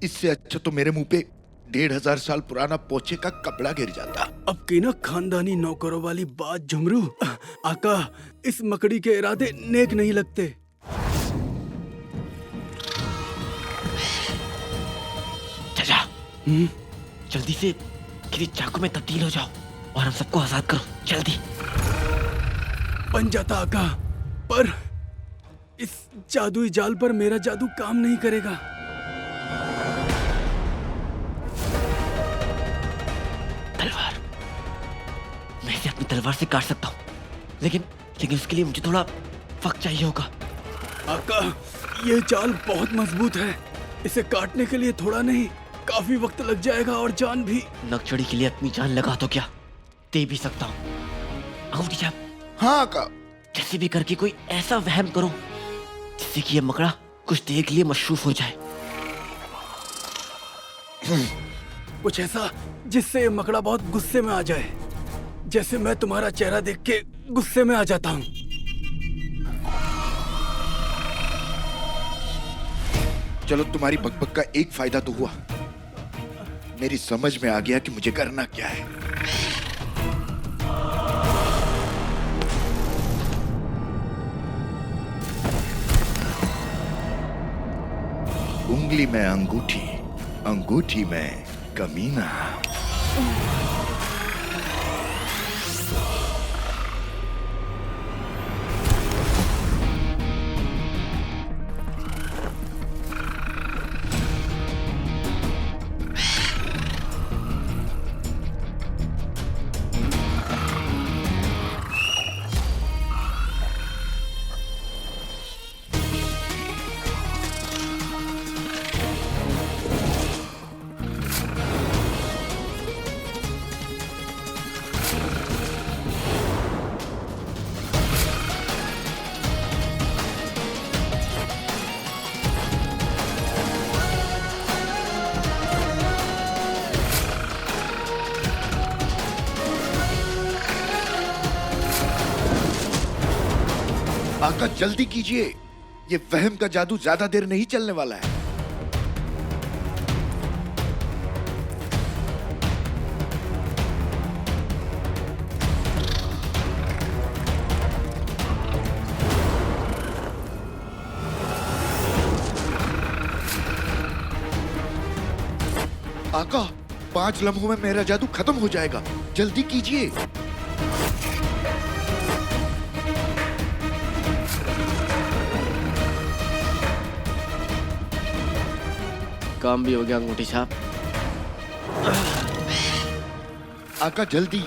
इससे अच्छा तो मेरे मुंह पे 1500 साल पुराना पोछे का कपड़ा गिर जाता। अब की ना खानदानी नौकरों वाली बात झुमरू। आका, इस मकड़ी के इरादे नेक नहीं लगते। चाचा, जल्दी से किसी चाकू में तब्दील हो जाओ और हम सबको आजाद करो, जल्दी। बन जाता आका, पर इस जादुई जाल पर मेरा जादू काम नहीं करेगा। तलवार, मैं इसे अपनी तलवार से काट सकता हूँ, लेकिन उसके लिए मुझे थोड़ा वक्त चाहिए होगा। आका, ये जाल बहुत मजबूत है। इसे काटने के लिए थोड़ा नहीं, काफी वक्त लग जाएगा और जान भी। नकचड़ी के लिए अपनी जान लगा तो क्या, दे भी सकता हूँ। अंगूठी छाप, हाँ आका। कैसे भी करके कोई ऐसा वहम करो जिससे कि ये मकड़ा कुछ देर के लिए मशरूफ हो जाए। कुछ ऐसा जिससे ये मकड़ा बहुत गुस्से में आ जाए, जैसे मैं तुम्हारा चेहरा देख के गुस्से में आ जाता हूँ। चलो, तुम्हारी बकबक का एक फायदा तो हुआ। मेरी समझ में आ गया कि मुझे करना क्या है। उंगली में अंगूठी, अंगूठी में कमीना। आका, जल्दी कीजिए, ये वहम का जादू ज्यादा देर नहीं चलने वाला है। आका, 5 लम्हों में मेरा जादू खत्म हो जाएगा, जल्दी कीजिए। काम भी हो गया अंगूठी छाप। आका, जल्दी।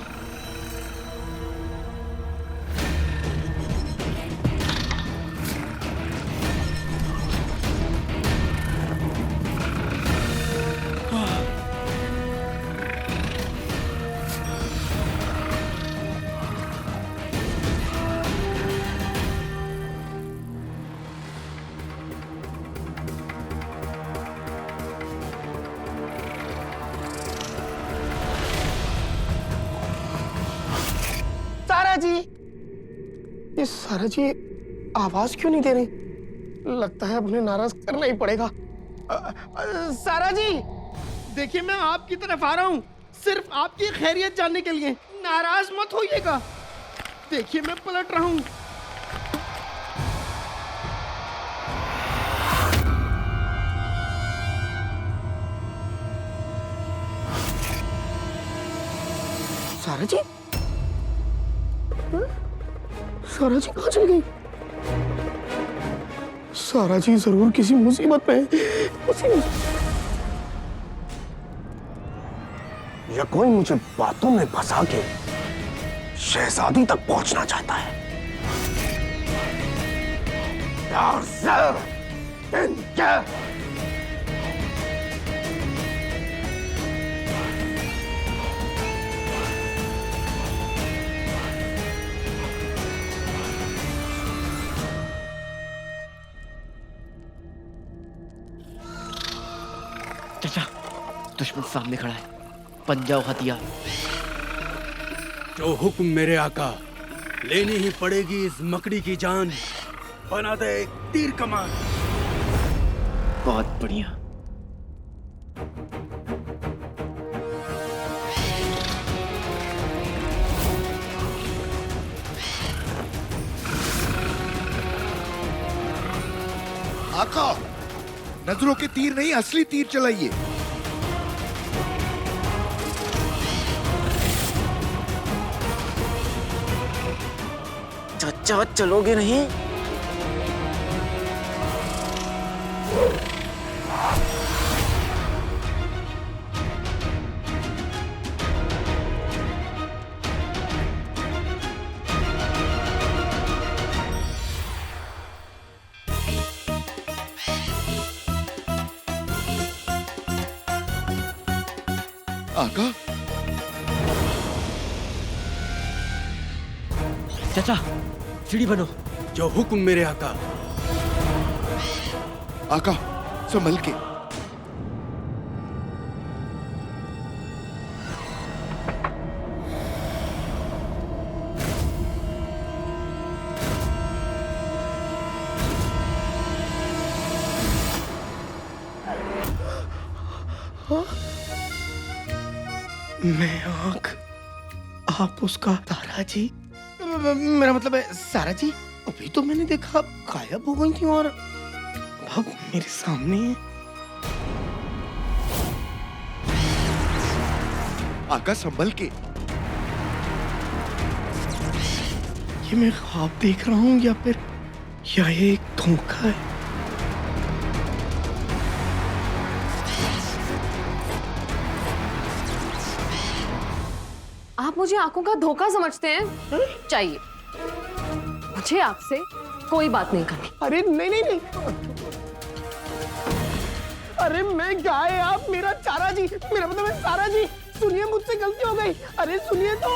ये सारा जी आवाज क्यों नहीं दे रही? लगता है अपने नाराज करना ही पड़ेगा। सारा जी, देखिए मैं आपकी तरफ आ रहा हूँ, सिर्फ आपकी खैरियत जानने के लिए। नाराज मत होइएगा। देखिए मैं पलट रहा हूँ। सारा जी, सारा जी कहाँ चली गई? सारा जी जरूर किसी मुसीबत में है। या कोई मुझे बातों में फंसा के शहजादी तक पहुंचना चाहता है। प्यार से इनके चाचा, दुश्मन सामने खड़ा है, बन जाओ हथियार। जो हुक्म मेरे आका, लेनी ही पड़ेगी इस मकड़ी की जान। बना दे एक तीर कमान। बहुत बढ़िया। नजरों के तीर नहीं, असली तीर चलाइए। चाचा चलोगे नहीं? आका, चाचा सीढ़ी बनो। जो हुक्म मेरे आका। आका संभल के। मैं आंख, आप उसका तारा जी? मेरा मतलब है सारा जी, अभी तो मैंने देखा आप गायब हो गई थी और अब मेरे सामने है। आका संभल के। ये मैं ख्वाब देख रहा हूँ या फिर यह एक धोखा है? आप मुझे आंखों का धोखा समझते हैं? चाहिए मुझे आपसे कोई बात नहीं करनी। अरे नहीं नहीं नहीं, अरे मैं गाय, आप मेरा चारा जी, मेरा मतलब है सारा जी। सुनिए, मुझसे गलती हो गई। अरे सुनिए तो।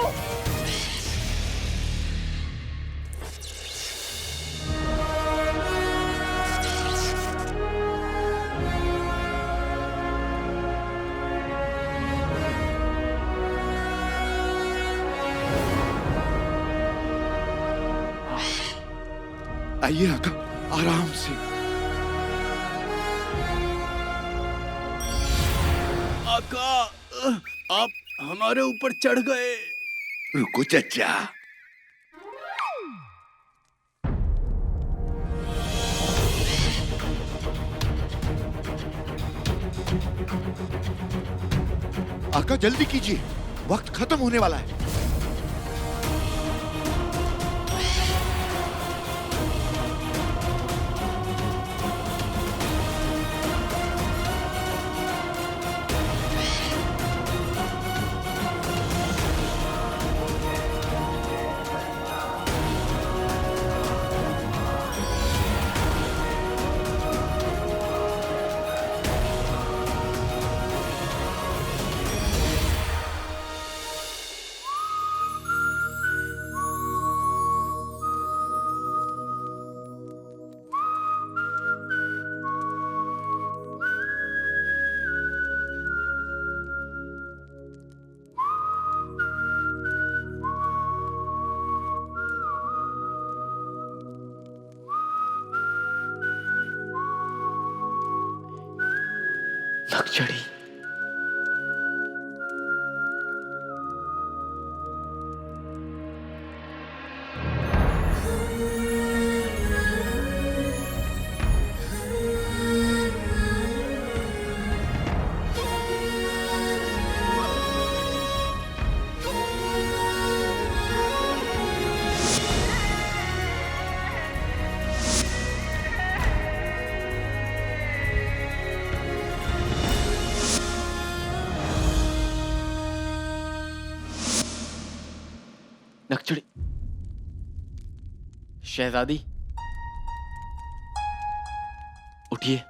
आइए आका, आराम से। आका, आप हमारे ऊपर चढ़ गए। रुको चचा। आका जल्दी कीजिए, वक्त खत्म होने वाला है। नक्चड़ी, नक्चड़ी, शहजादी उठिए।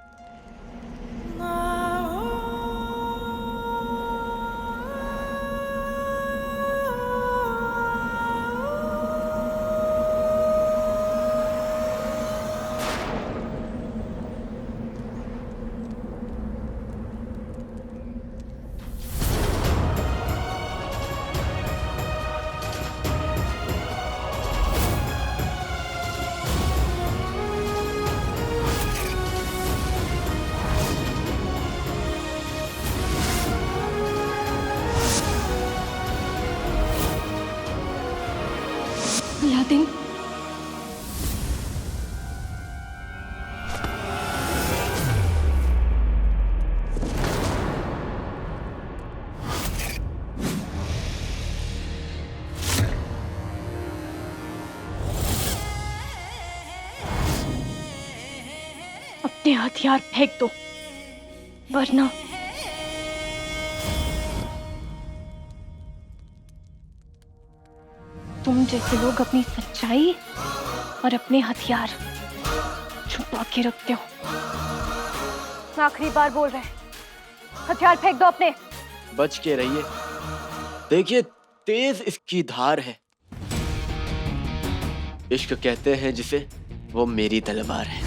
अलादीन, अपने हथियार फेंक दो, वरना तुम जैसे लोग अपनी सच्चाई और अपने हथियार छुपा के रखते हो। आखिरी बार बोल रहे हैं, हथियार फेंक दो अपने। बच के रहिए, देखिए तेज इसकी धार है। इश्क कहते हैं जिसे, वो मेरी तलवार है।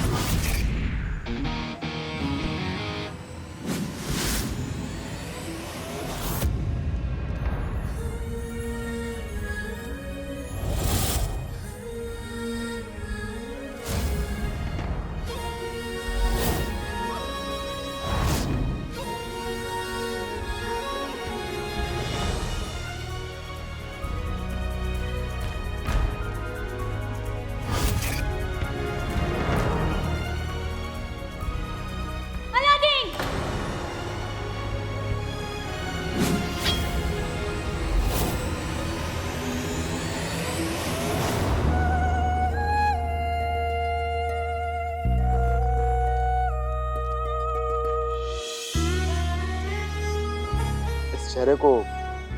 चेहरे को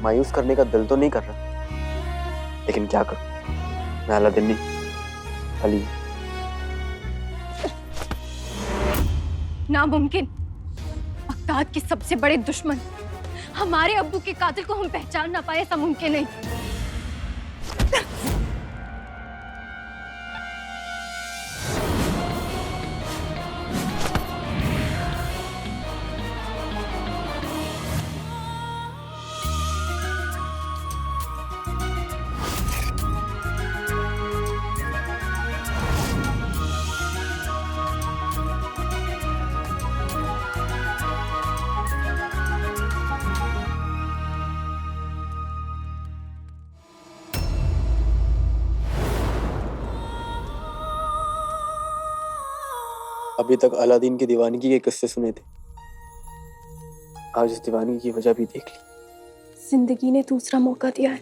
मायूस करने का दिल तो नहीं कर रहा, लेकिन क्या करूं, मैं अलादीन नहीं, अली। नामुमकिन। बगदाद के सबसे बड़े दुश्मन, हमारे अब्बू के कातिल को हम पहचान ना पाए, ऐसा मुमकिन नहीं। अभी तक अलादीन की दीवानगी के किस्से सुने थे, आज इस दीवानगी की वजह भी देख ली। जिंदगी ने दूसरा मौका दिया है,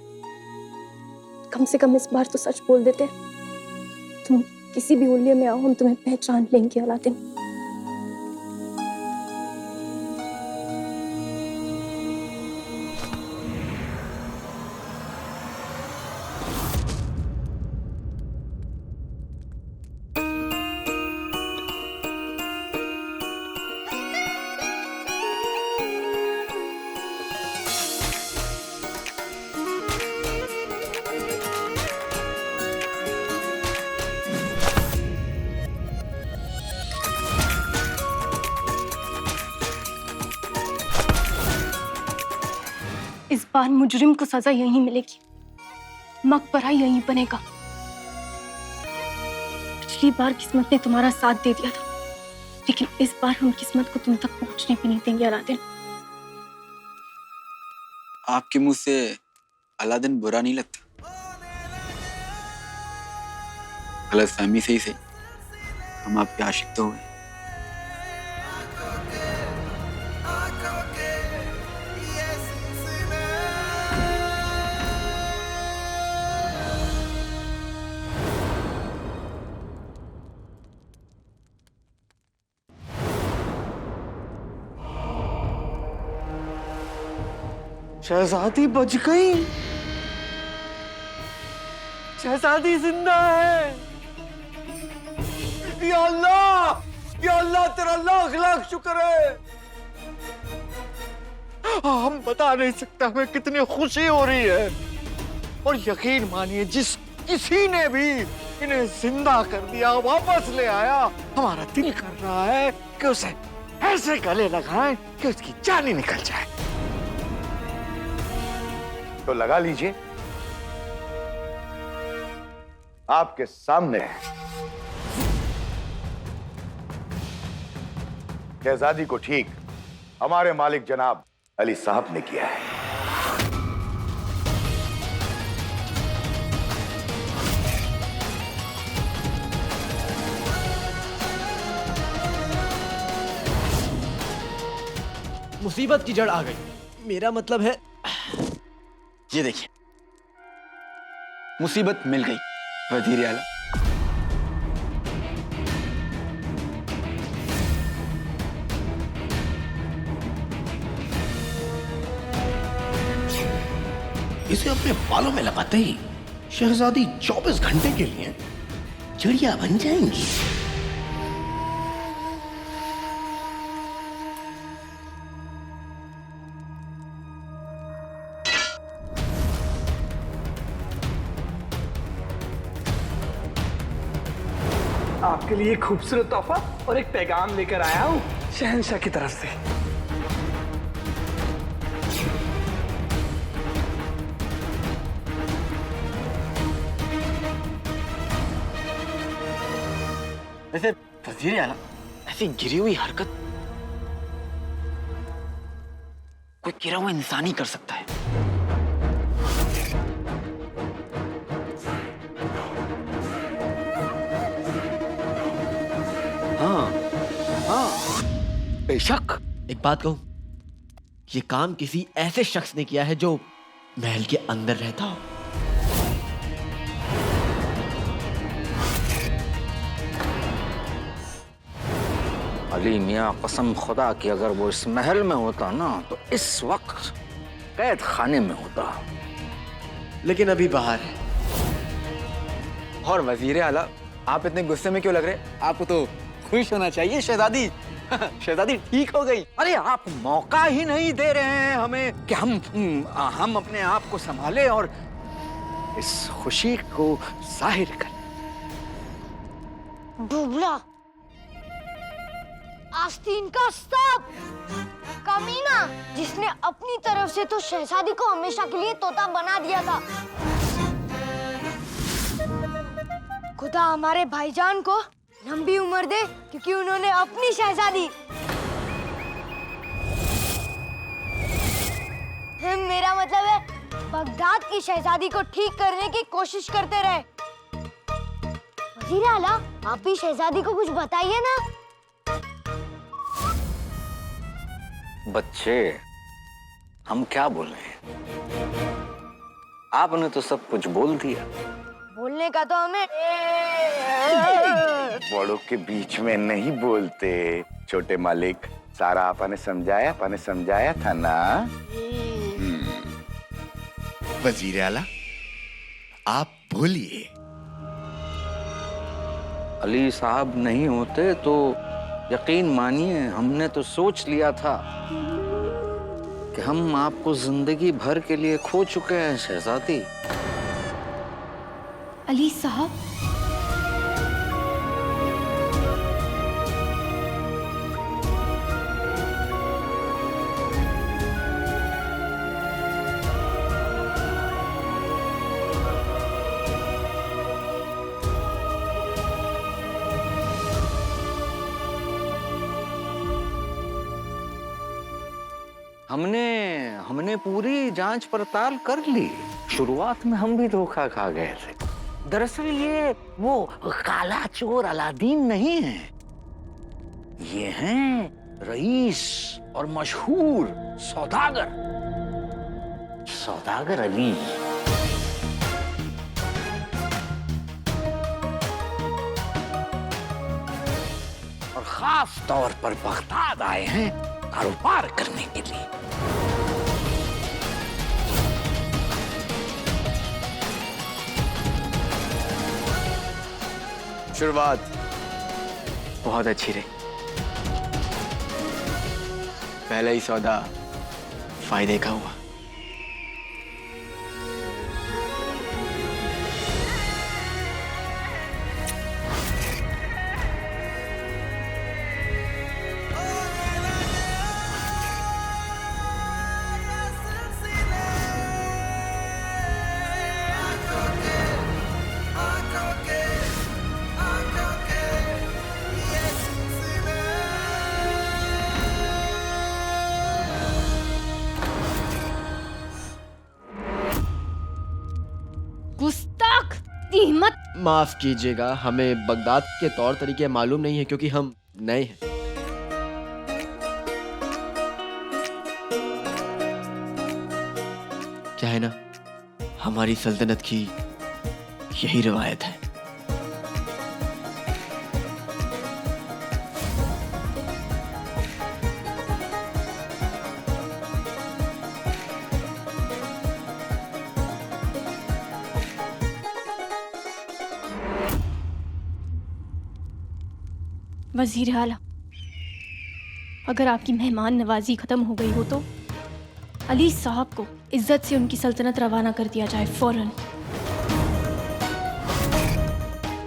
कम से कम इस बार तो सच बोल देते। तुम किसी भी हुलिये में आओ, हम तुम्हें पहचान लेंगे अलादीन। इस बार मुजरिम को सजा यहीं मिलेगी, मकबरा यहीं बनेगा। पिछली बार किस्मत ने तुम्हारा साथ दे दिया था, लेकिन इस बार हम किस्मत को तुम तक पहुंचने भी नहीं देंगे अलादीन। आपके मुंह से अलादीन बुरा नहीं लगता। गलतफहमी से ही सही, हम आपके आशिक तो हुए। शहजादी बच गई। शहजादी जिंदा है। या अल्लाह तेरा लाख लाख शुक्र है। हम बता नहीं सकते हमें कितनी खुशी हो रही है। और यकीन मानिए, जिस किसी ने भी इन्हें जिंदा कर दिया, वापस ले आया, हमारा दिल कर रहा है कि उसे ऐसे गले लगाएं कि उसकी जान ही निकल जाए। तो लगा लीजिए, आपके सामने है। शहजादी को ठीक हमारे मालिक जनाब अली साहब ने किया है। मुसीबत की जड़ आ गई। मेरा मतलब है, ये देखिए, मुसीबत मिल गई वजीर आला। इसे अपने बालों में लगाते ही शहजादी 24 घंटे के लिए चिड़िया बन जाएंगी। आपके लिए एक खूबसूरत तोहफा और एक पैगाम लेकर आया हूँ शहंशाह की तरफ से। वैसे वजीर आला, ऐसी गिरी हुई हरकत कोई गिरा हुआ इंसान ही कर सकता है। हाँ हाँ, बेशक। एक बात कहूं, ये काम किसी ऐसे शख्स ने किया है जो महल के अंदर रहता हो। अली मियाँ, कसम खुदा की अगर वो इस महल में होता ना तो इस वक्त कैद खाने में होता। लेकिन अभी बाहर है। और वजीर आला, आप इतने गुस्से में क्यों लग रहे? आपको तो खुश होना चाहिए शहजादी। शहजादी ठीक हो गई। अरे आप मौका ही नहीं दे रहे हैं हमें कि हम अपने आप को संभालें और इस खुशी को जाहिर करें। बुबला, आस्तीन का सांप, कमीना, जिसने अपनी तरफ से तो शहजादी को हमेशा के लिए तोता बना दिया था। खुदा हमारे भाईजान को लंबी उम्र दे, क्योंकि उन्होंने अपनी शहजादी, मेरा मतलब है बगदाद की शहजादी को ठीक करने की कोशिश करते रहे। वजीर आला, आप भी शहजादी को कुछ बताइए ना। बच्चे, हम क्या बोले? आपने तो सब कुछ बोल दिया। बोलने का तो हमें बड़ों के बीच में नहीं बोलते। छोटे मालिक, सारा आपने समझाया था ना। वजीर आला, आप बोलिए। अली साहब नहीं होते तो यकीन मानिए हमने तो सोच लिया था कि हम आपको जिंदगी भर के लिए खो चुके हैं शहजादी। अली साहब, हमने पूरी जांच पड़ताल कर ली। शुरुआत में हम भी धोखा खा गए थे। दरअसल ये वो काला चोर अलादीन नहीं है, ये हैं रईस और मशहूर सौदागर अली। और खास तौर पर बगदाद आए हैं कारोबार करने के लिए। शुरुआत बहुत अच्छी रही। पहला ही सौदा फायदे का हुआ। गुस्ताख, हिम्मत। माफ कीजिएगा, हमें बगदाद के तौर तरीके मालूम नहीं है क्योंकि हम नए हैं। क्या है ना, हमारी सल्तनत की यही रिवायत है। वजीर आला, अगर आपकी मेहमान नवाजी खत्म हो गई हो तो अली साहब को इज्जत से उनकी सल्तनत रवाना कर दिया जाए फौरन।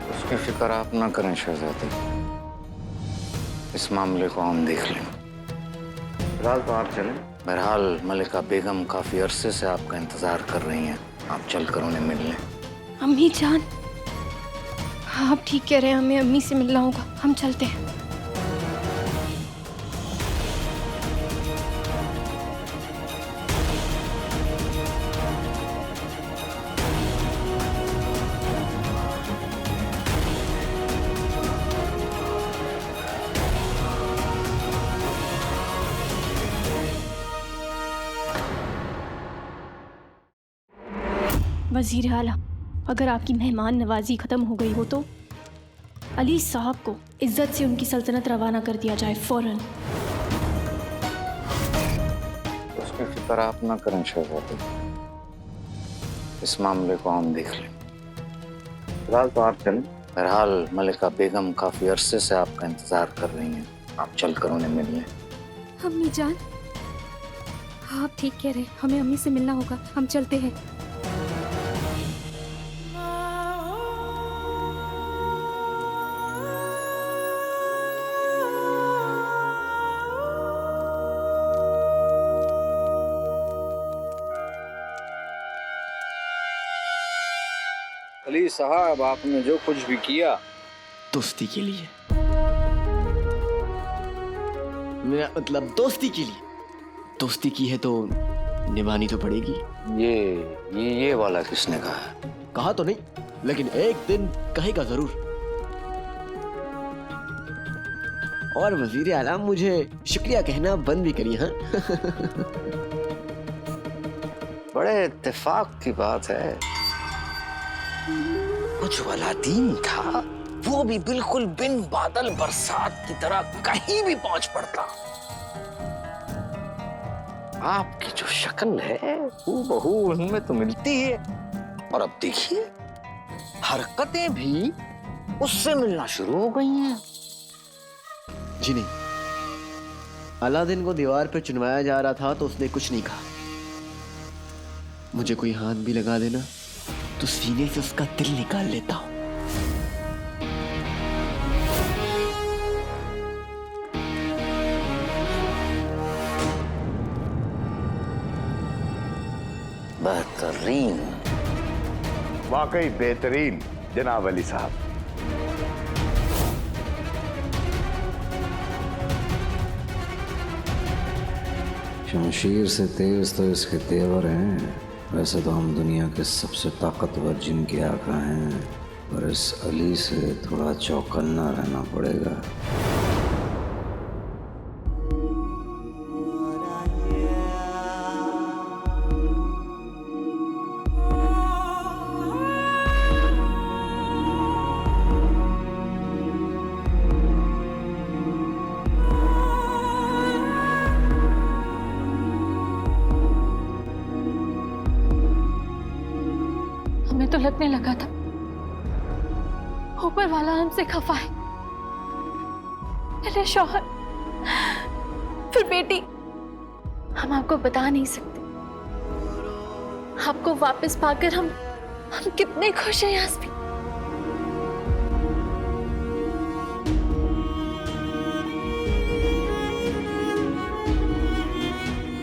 उसकी फिक्र आप ना करें शहजादी, इस मामले को हम देख लें। फिलहाल तो आप चलें। बहरहाल मलिका बेगम काफी अरसे से आपका इंतजार कर रही हैं, आप चलकर उन्हें मिल लें। अम्मी जान, आप ठीक कह रहे हैं, हमें अम्मी से मिलना होगा, हम चलते हैं। वजीर आला, अगर आपकी मेहमान नवाजी खत्म हो गई हो तो अली साहब को इज्जत से उनकी सल्तनत रवाना कर दिया जाए फौरन। उसकी फिक्र आप ना करें शहजादी, इस मामले को हम देख लें। फिलहाल तो आप चलें। बहरहाल मलिका बेगम काफी अरसे से आपका इंतजार कर रही हैं, आप चलकर उन्हें मिल लें। अम्मी जान, आप ठीक कह रहे हैं, हमें अम्मी से मिलना होगा, हम चलते हैं। अली साहब, आपने जो कुछ भी किया दोस्ती के लिए, मेरा मतलब दोस्ती के लिए। दोस्ती की है तो निभानी तो पड़ेगी। ये वाला किसने कहा? कहा तो नहीं, लेकिन एक दिन कहेगा जरूर। और वजीर आला, मुझे शुक्रिया कहना बंद भी करिए। हाँ बड़े इत्तेफाक की बात है, कुछ वाला दिन था, वो भी बिल्कुल बिन बादल बरसात की तरह कहीं भी पहुंच पड़ता। आपकी जो शक्ल है वो बहू उनमें तो मिलती है, और अब देखिए हरकतें भी उससे मिलना शुरू हो गई हैं। जी नहीं, अलादीन को दीवार पर चुनवाया जा रहा था तो उसने कुछ नहीं कहा। मुझे कोई हाथ भी लगा देना तो सीने से उसका दिल निकाल लेता हूं। बेहतरीन, वाकई बेहतरीन जनाब अली साहब। शमशीर से तेज तो इसके तेवर हैं। वैसे तो हम दुनिया के सबसे ताकतवर जिन के आका हैं, पर इस अली से थोड़ा चौकन्ना रहना पड़ेगा। हमें तो लगने लगा था ऊपर वाला हमसे खफा है। पहले शौहर, फिर बेटी। हम आपको बता नहीं सकते, आपको वापस पाकर हम कितने खुश हैं यास्मीन।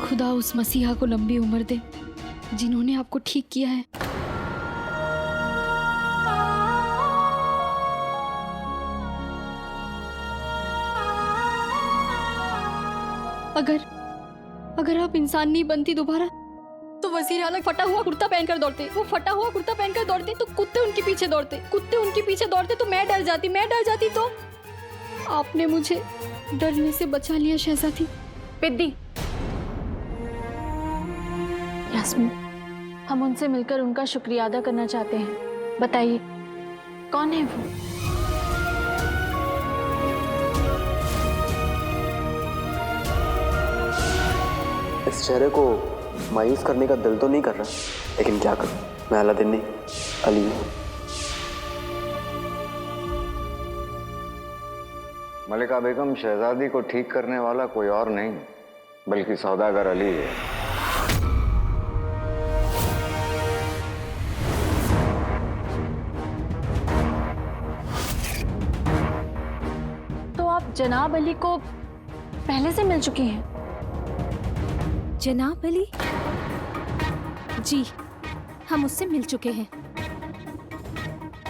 खुदा उस मसीहा को लंबी उम्र दे जिन्होंने आपको ठीक किया है। अगर आप इंसान नहीं बनती दोबारा तो वजीर आला फटा हुआ कुर्ता पहनकर दौड़ते। वो फटा हुआ कुर्ता पहनकर दौड़ते तो कुत्ते उनके पीछे दौड़ते। कुत्ते उनके पीछे दौड़ते तो मैं डर जाती तो आपने मुझे डरने से बचा लिया शहजादी। पिद्दी, यास्मीन, हम उनसे मिलकर उनका शुक्रिया अदा करना चाहते हैं। बताइए कौन है वो? इस चेहरे को मायूस करने का दिल तो नहीं कर रहा, लेकिन क्या करूं, मैं अलादीन नहीं, अली हूं। मलिका बेगम शहजादी को ठीक करने वाला कोई और नहीं बल्कि सौदागर अली है। तो आप जनाब अली को पहले से मिल चुके हैं? जनाब अली? जी, हम उससे मिल चुके हैं।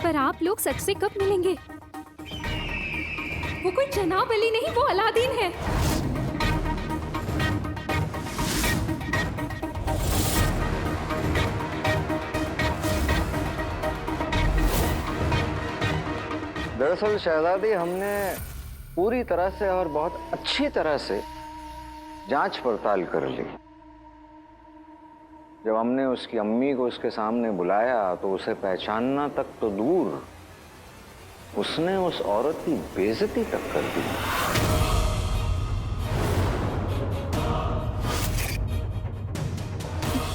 पर आप लोग सच से कब मिलेंगे? वो कोई जनाब अली नहीं, वो अलादीन है। दरअसल शहजादी, हमने पूरी तरह से और बहुत अच्छी तरह से जांच पड़ताल कर ली। जब हमने उसकी अम्मी को उसके सामने बुलाया तो उसे पहचानना तक तो दूर, उसने उस औरत की बेइज्जती तक कर दी।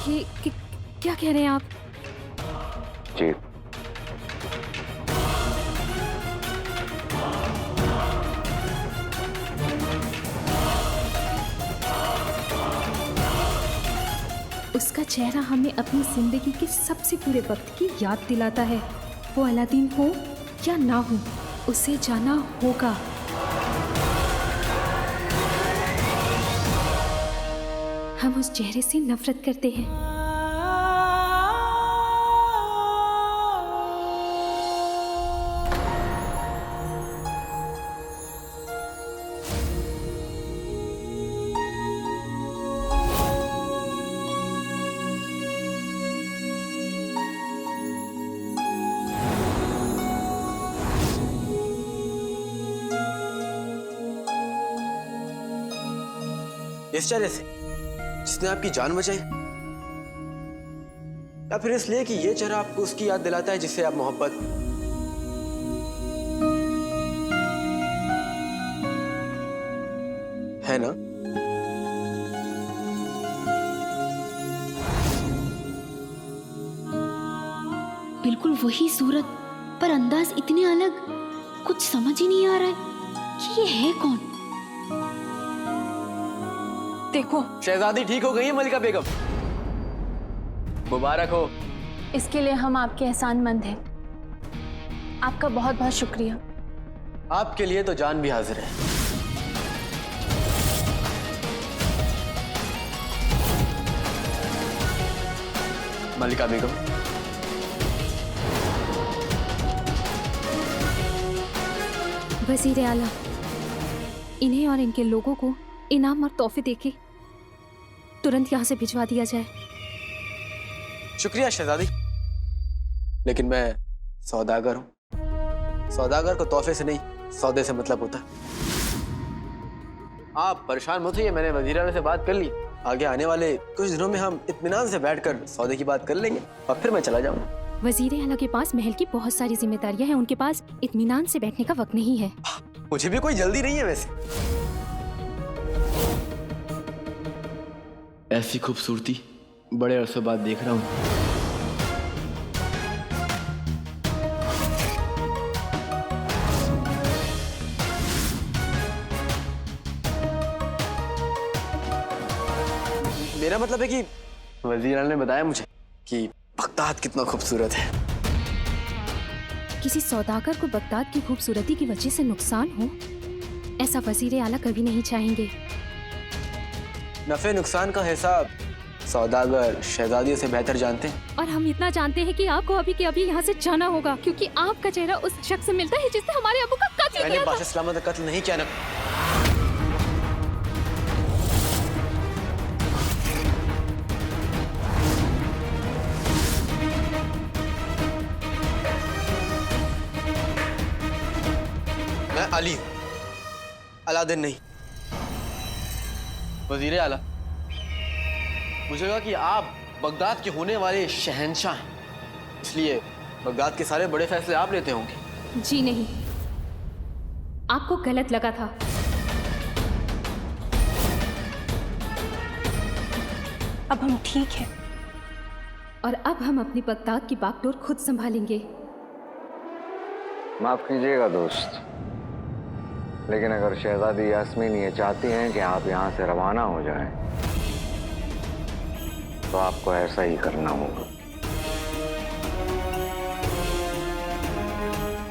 ये क्या कह रहे हैं आप? जी, उसका चेहरा हमें अपनी जिंदगी के सबसे बुरे वक्त की याद दिलाता है। वो अलादीन हो या ना हो, उसे जाना होगा। हम उस चेहरे से नफरत करते हैं। इस चेहरे से जिसने आपकी जान बचाई, या फिर इसलिए कि ये चेहरा आपको उसकी याद दिलाता है जिससे आप मोहब्बत है ना? बिल्कुल वही सूरत, पर अंदाज इतने अलग, कुछ समझ ही नहीं आ रहा है कि ये है कौन। देखो, शहजादी ठीक हो गई है मलिका बेगम, मुबारक हो। इसके लिए हम आपके एहसानमंद हैं। आपका बहुत बहुत शुक्रिया। आपके लिए तो जान भी हाजिर है। मलिका बेगम, वजीर आला, इन्हें और इनके लोगों को इनाम और तोहफे देके तुरंत यहाँ से भिजवा दिया जाए। शुक्रिया शहजादी, लेकिन मैं सौदागर हूँ। सौदागर को तोहफे से नहीं, सौदे से मतलब होता है। आप परेशान मत होइए, मैंने वजीर आला से बात कर ली। आगे आने वाले कुछ दिनों में हम इत्मीनान से बैठकर सौदे की बात कर लेंगे और फिर मैं चला जाऊंगा। वजीर आला के पास महल की बहुत सारी जिम्मेदारियां हैं, उनके पास इत्मीनान से बैठने का वक्त नहीं है। मुझे भी कोई जल्दी नहीं है वैसे। ऐसी खूबसूरती बड़े अरसे बाद देख रहा हूँ। मेरा मतलब है कि वजीर आला ने बताया मुझे कि बगदाद कितना खूबसूरत है। किसी सौदागर को बगदाद की खूबसूरती की वजह से नुकसान हो, ऐसा वजीर आला कभी नहीं चाहेंगे। नफे नुकसान का हिसाब सौदागर शहजादियों से बेहतर जानते हैं। और हम इतना जानते हैं कि आपको अभी के अभी यहाँ से जाना होगा, क्योंकि आपका चेहरा उस शख्स से मिलता है जिसने हमारे अबू का कत्ल मैंने किया था। बादशाह सलामत का कत्ल नहीं किया ना। मैं अली हूँ, अलादीन नहीं। वजीर आला, मुझे लगा कि आप बगदाद के होने वाले शहंशाह हैं, इसलिए बगदाद के सारे बड़े फैसले आप लेते होंगे। जी नहीं, आपको गलत लगा था। अब हम ठीक हैं। और अब हम अपनी बगदाद की बागडोर खुद संभालेंगे। माफ कीजिएगा दोस्त, लेकिन अगर शहजादी यास्मीन ये चाहती हैं कि आप यहाँ से रवाना हो जाएं, तो आपको ऐसा ही करना होगा।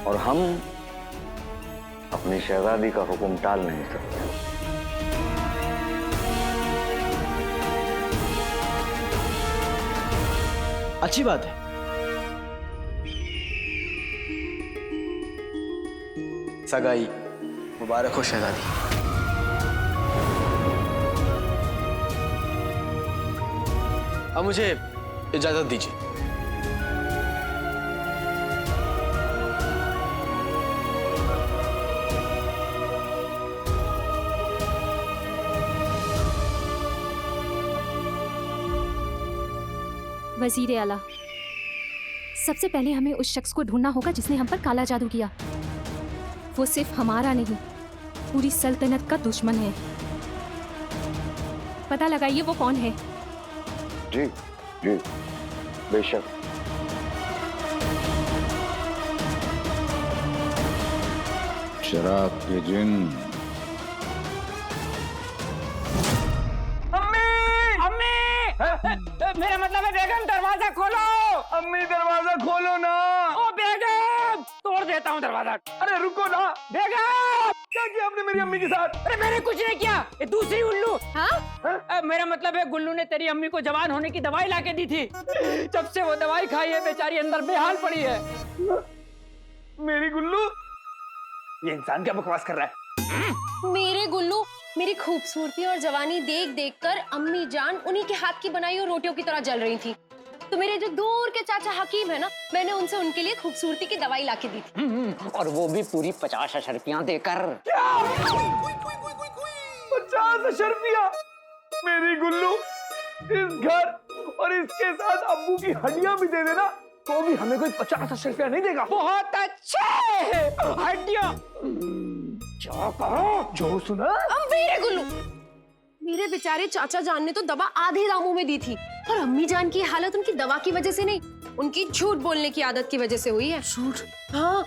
और हम अपनी शहजादी का हुक्म टाल नहीं सकते। अच्छी बात है। सगाई मुबारक हो शहजादी। अब मुझे इजाजत दीजिए। वजीर आला, सबसे पहले हमें उस शख्स को ढूंढना होगा जिसने हम पर काला जादू किया। वो सिर्फ हमारा नहीं, पूरी सल्तनत का दुश्मन है। पता लगाइए वो कौन है। जी जी बेशक। शराब के जिन। मेरा मतलब है बेगम, दरवाजा खोलो। अम्मी दरवाजा खोलो ना। ओ बेगम, तोड़ देता हूँ दरवाजा। अरे रुको ना बेगम। क्या किया आपने मेरी अम्मी के साथ? अरे मैंने कुछ नहीं किया, ये दूसरी उल्लू। हाँ? मेरा मतलब है गुल्लू ने तेरी अम्मी को जवान होने की दवाई लाके दी थी। जब से वो दवाई खाई है बेचारी अंदर बेहाल पड़ी है। मेरी गुल्लू, ये इंसान क्या बकवास कर रहा है? मेरे गुल्लू, मेरी खूबसूरती और जवानी देख देख कर अम्मी जान उन्हीं के हाथ की बनाई हुई रोटियों की तरह जल रही थी। तो मेरे जो दूर के चाचा हकीम है ना, मैंने उनसे उनके लिए खूबसूरती की दवाई लाके दी थी। और वो भी पूरी 50 अशर्फियां देकर। 50 अशर्फियां? मेरी गुल्लू, इस घर और इसके साथ अब्बू की हड्डियां भी दे देना तो भी हमें कोई 50 अशर्फियां नहीं देगा। बहुत अच्छे, हड्डियां। क्या कहा? जो सुना? मेरे गुल्लू, मेरे बेचारे चाचा जान ने तो दवा आधे दामों में दी थी, और अम्मी जान की हालत उनकी दवा की वजह से नहीं, उनकी झूठ बोलने की आदत की वजह से हुई है। झूठ? हाँ,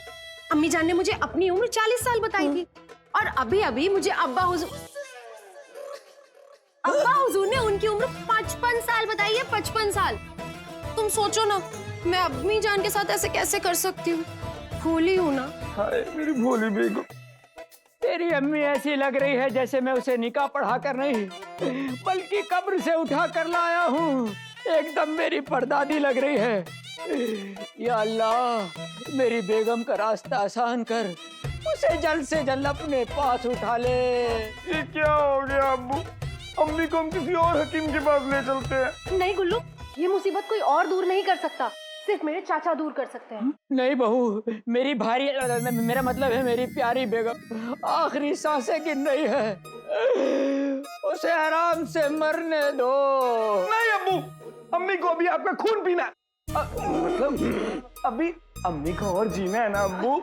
अम्मी जान ने मुझे अपनी उम्र 40 साल बताई थी, और अभी अभी मुझे अब्बा हुजूर ने उनकी उम्र 55 साल बताई है। 55 साल। तुम सोचो ना, मैं अम्मी जान के साथ ऐसे कैसे कर सकती हूँ? भोली हूँ ना। हाय मेरी भोली बेगम, तेरी अम्मी ऐसी लग रही है जैसे मैं उसे निकाह पढ़ा कर नहीं, बल्कि कब्र से उठा कर लाया हूँ। एकदम मेरी परदादी लग रही है। या अल्लाह, मेरी बेगम का रास्ता आसान कर, उसे जल्द से जल्द अपने पास उठा ले। ये क्या हो गया अब्बू? अम्मी को हम किसी और हकीम के पास ले चलते हैं। नहीं गुल्लू, ये मुसीबत कोई और दूर नहीं कर सकता, सिर्फ मेरे चाचा दूर कर सकते हैं। नहीं बहू, मेरी भारी, मेरा मतलब है मेरी प्यारी बेगम आखिरी सांसें गिन रही है, उसे आराम से मरने दो। नहीं अब्बू, अम्मी को अभी आपका खून पीना है। मतलब अभी अम्मी को और जीना है ना अब्बू?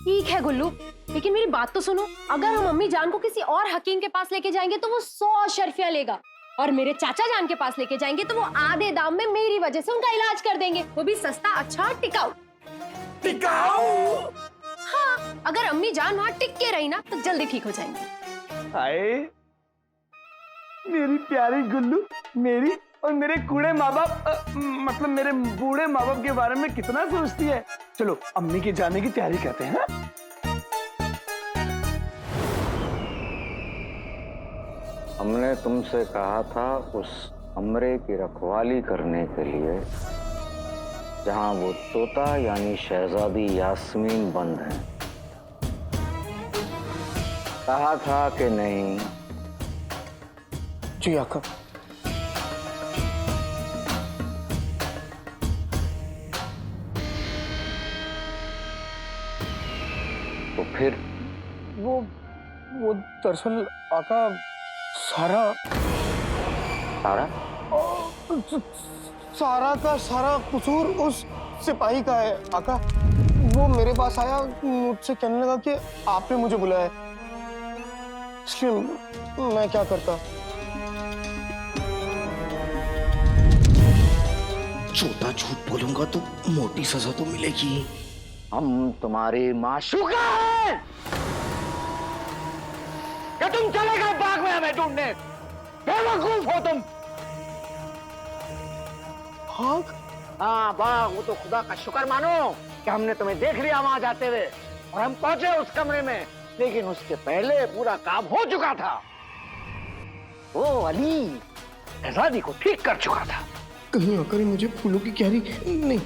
ठीक है गुल्लू, लेकिन मेरी बात तो सुनो। अगर हम अम्मी जान को किसी और हकीम के पास लेके जाएंगे तो वो 100 अशर्फियां लेगा, और मेरे चाचा जान के पास लेके जाएंगे तो वो आधे दाम में मेरी वजह से उनका इलाज कर देंगे, वो भी सस्ता, अच्छा, टिकाऊ। टिकाऊ? हाँ, अगर अम्मी जान वहाँ टिक के रही ना तो जल्दी ठीक हो जाएंगे। हाय मेरी प्यारी गुल्लू, मेरी और मेरे कूड़े माँ बाप, मतलब मेरे बूढ़े माँ बाप के बारे में कितना सोचती है। चलो अम्मी के जाने की तैयारी करते हैं। हमने तुमसे कहा था उस कमरे की रखवाली करने के लिए जहां वो तोता यानी शहजादी यास्मीन बंद है। कहा था कि नहीं? जी आका। तो फिर वो दरअसल आका सारा का सारा कसूर उस सिपाही का है आका। वो मेरे पास आया, मुझसे कहने लगा कि आपने मुझे बुलाया, इसलिए मैं क्या करता। छोटा झूठ बोलूंगा तो मोटी सजा तो मिलेगी। हम तुम्हारे माशूका हैं। या तुम चले गए बाग में हमें ढूंढने? बेवकूफ हो तुम। बाग? हाँ बाग, वो तो खुदा का शुक्र मानो कि हमने तुम्हें देख लिया वहां जाते हुए और हम पहुंचे उस कमरे में, लेकिन उसके पहले पूरा काम हो चुका था। वो अली शहजादी को ठीक कर चुका था। कहीं आकर मुझे फूलों की क्यारी नहीं,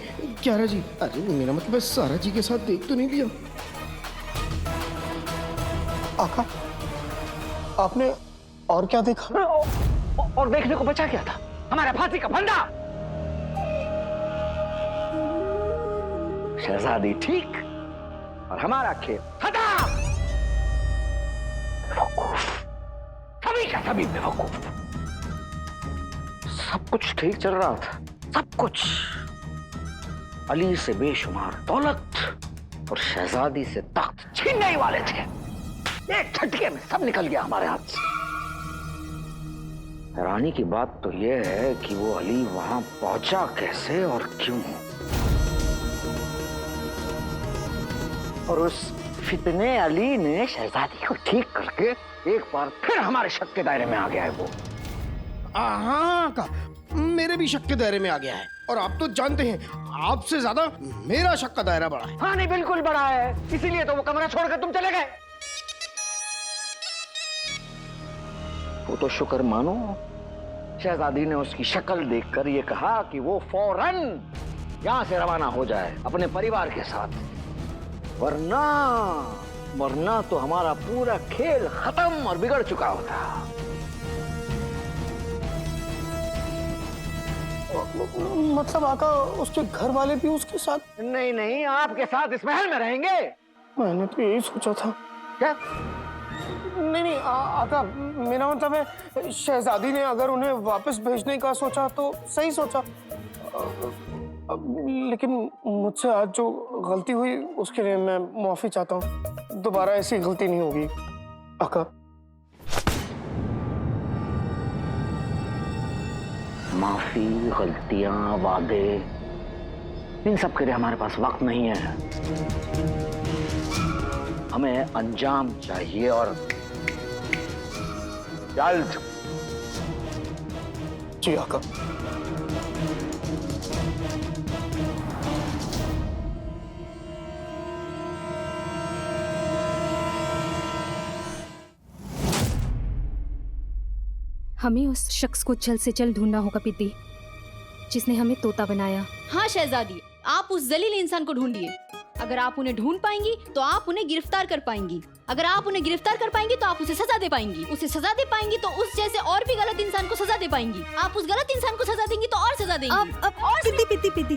क्यारा जी, अरे मेरा मतलब है सारा जी के साथ देख तो नहीं लिया? आका, आपने और क्या देखा? और देखने को बचा क्या था? हमारा फांसी का फंदा। शहजादी ठीक और हमारा खेल खत्म। बेवकूफ, सभी का सभी बेवकूफ। सब कुछ ठीक चल रहा था, सब कुछ। अली से बेशुमार दौलत और शहजादी से तख्त छीनने ही वाले थे। एक झटके में सब निकल गया हमारे हाथ से। हैरानी की बात तो यह है कि वो अली वहां पहुंचा कैसे और क्यों, और उस फितने अली ने शहजादी को ठीक करके एक बार फिर हमारे शक के दायरे में आ गया है वो। हाँ का, मेरे भी शक के दायरे में आ गया है, और आप तो जानते हैं आपसे ज्यादा मेरा शक का दायरा बड़ा है। हाँ नहीं, बिल्कुल बड़ा है, इसीलिए तो वो कमरा छोड़कर तुम चले गए। वो तो शुक्र मानो शहजादी ने उसकी शक्ल देखकर ये कहा कि वो फौरन यहां से रवाना हो जाए अपने परिवार के साथ, वरना तो हमारा पूरा खेल खत्म और बिगड़ चुका होता। मतलब आका, उसके घर वाले भी उसके साथ? नहीं नहीं, आपके साथ इस महल में रहेंगे। मैंने तो यही सोचा था। क्या? नहीं आका, मेरा मतलब है शहजादी ने अगर उन्हें वापस भेजने का सोचा तो सही सोचा, लेकिन मुझसे आज जो गलती हुई उसके लिए मैं माफी चाहता हूँ। दोबारा ऐसी गलती नहीं होगी आका। माफी, गलतियां, वादे, इन सब के लिए हमारे पास वक्त नहीं है। हमें अंजाम चाहिए और जल्द। जी आका। हमें उस शख्स को जल्द से जल्द ढूंढना होगा पिद्दी, जिसने हमें तोता बनाया। हाँ शहजादी, आप उस जलील इंसान को ढूंढिए। अगर आप उन्हें ढूंढ पाएंगी तो आप उन्हें गिरफ्तार कर पाएंगी। अगर आप उन्हें गिरफ्तार कर पाएंगी तो आप उसे सजा दे पाएंगी। उसे सजा दे पाएंगी तो उस जैसे और भी गलत इंसान को सजा दे पाएंगी। आप उस गलत इंसान को सजा देंगी तो और सजा देंगी। और पिद्दी पिद्दी,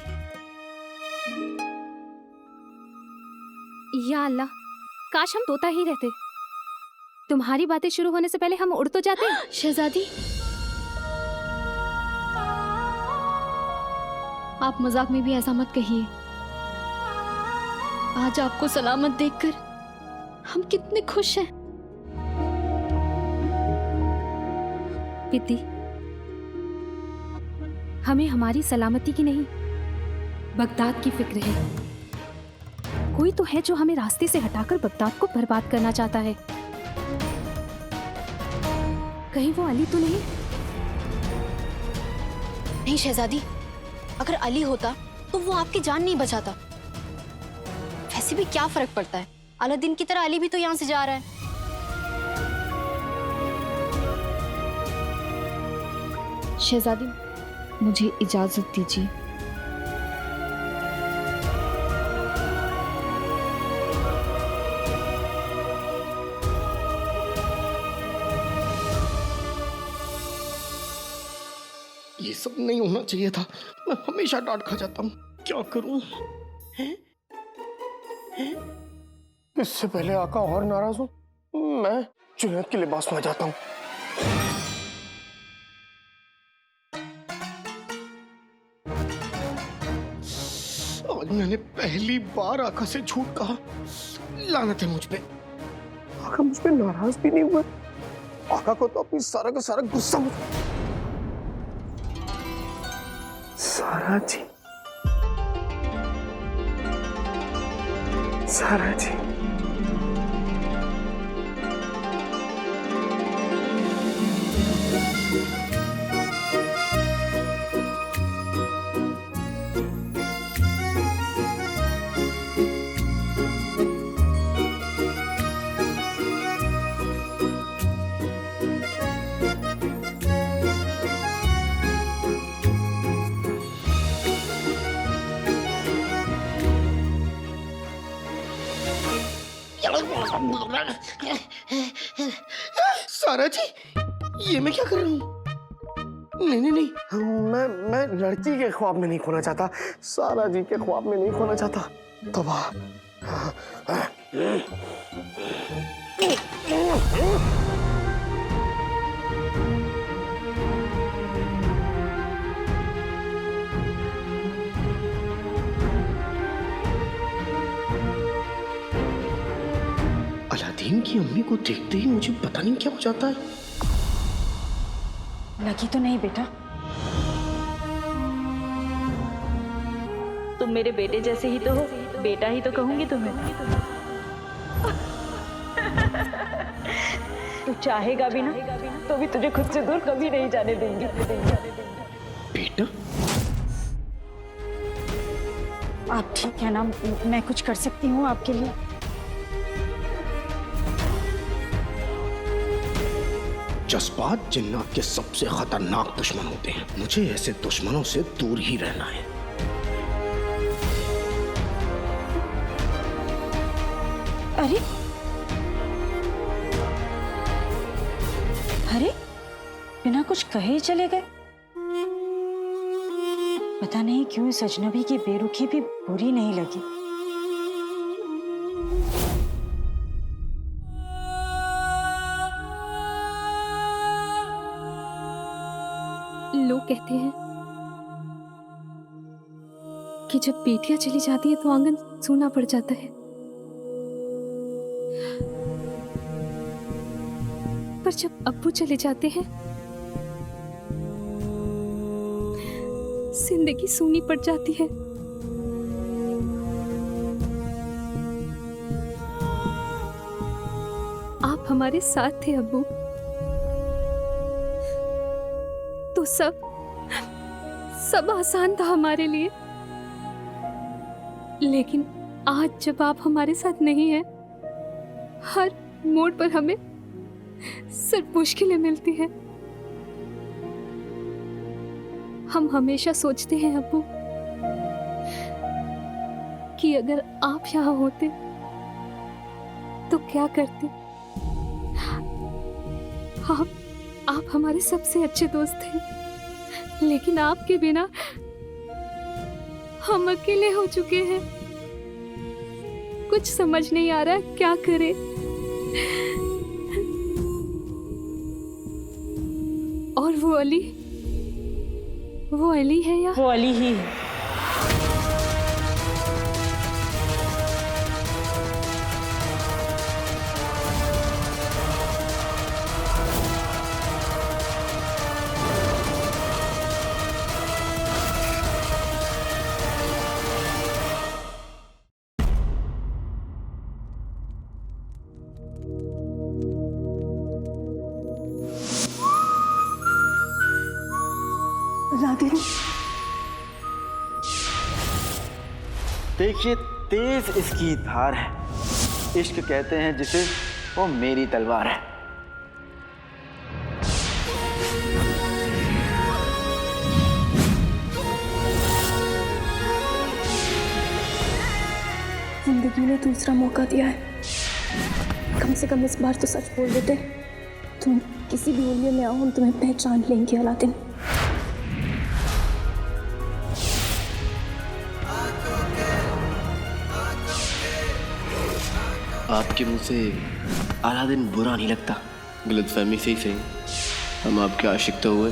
या अल्लाह, काश हम तोता ही रहते। तुम्हारी बातें शुरू होने से पहले हम उड़ तो जाते। शहजादी, आप मजाक में भी ऐसा मत कहिए। आज आपको सलामत देखकर हम कितने खुश हैं। पिद्दी, हमें हमारी सलामती की नहीं, बगदाद की फिक्र है। कोई तो है जो हमें रास्ते से हटाकर बगदाद को बर्बाद करना चाहता है। कहीं वो अली तो नहीं? नहीं शहजादी, अगर अली होता तो वो आपकी जान नहीं बचाता। वैसे भी क्या फर्क पड़ता है, अलादीन की तरह अली भी तो यहाँ से जा रहा है। शहजादी, मुझे इजाजत दीजिए। ये सब नहीं होना चाहिए था। मैं हमेशा डांट खा जाता हूँ, क्या करूं? इससे पहले आका और नाराज हूं, मैं जुनैद के लिबास में जाता हूँ। आज मैंने पहली बार आका से झूठ कहा। लानत है मुझ पे। आका मुझ पे नाराज भी नहीं हुए। आका को तो अपनी सारा का सारा गुस्सा सारा जी, सारा जी, सारा जी, ये मैं क्या कर रहा हूँ? नहीं नहीं नहीं, मैं लड़की के ख्वाब में नहीं खोना चाहता, सारा जी के ख्वाब में नहीं खोना चाहता। तौबा। अलादीन की अम्मी को देखते ही मुझे पता नहीं क्या हो जाता है। लगी तो नहीं बेटा? तुम मेरे बेटे जैसे ही तो हो, बेटा ही तो कहूंगी तुम्हें। तू चाहेगा भी ना तो भी तुझे खुद से दूर कभी नहीं जाने देंगे। बेटा? आप ठीक है ना? मैं कुछ कर सकती हूँ आपके लिए? जज्बात जिन्नात के सबसे खतरनाक दुश्मन होते हैं। मुझे ऐसे दुश्मनों से दूर ही रहना है। अरे अरे, बिना कुछ कहे ही चले गए। पता नहीं क्यों इस अजनबी की बेरुखी भी बुरी नहीं लगी। लोग कहते हैं कि जब बेटियां चली जाती है तो आंगन सूना पड़ जाता है, पर जब अब्बू चले जाते हैं जिंदगी सूनी पड़ जाती है। आप हमारे साथ थे अब्बू, तो सब आसान था हमारे लिए। लेकिन आज जब आप हमारे साथ नहीं हैं, हर मोड़ पर हमें सिर्फ मुश्किलें मिलती हैं। हम हमेशा सोचते हैं अब्बू कि अगर आप यहाँ होते तो क्या करते। आप हमारे सबसे अच्छे दोस्त थे, लेकिन आपके बिना हम अकेले हो चुके हैं। कुछ समझ नहीं आ रहा क्या करें। और वो अली है या? वो अली ही है। देखिए, तेज इसकी धार है, इश्क कहते हैं जिसे, वो मेरी तलवार है। जिंदगी ने दूसरा मौका दिया है, कम से कम इस बार तो सच बोल देते। तुम किसी भी उम्र में आओ, हम तुम्हें पहचान लेंगे अलादीन। आपके मुंह से अलादीन बुरा नहीं लगता। गलतफहमी से ही सही, हम आपके आशिक तो हुए।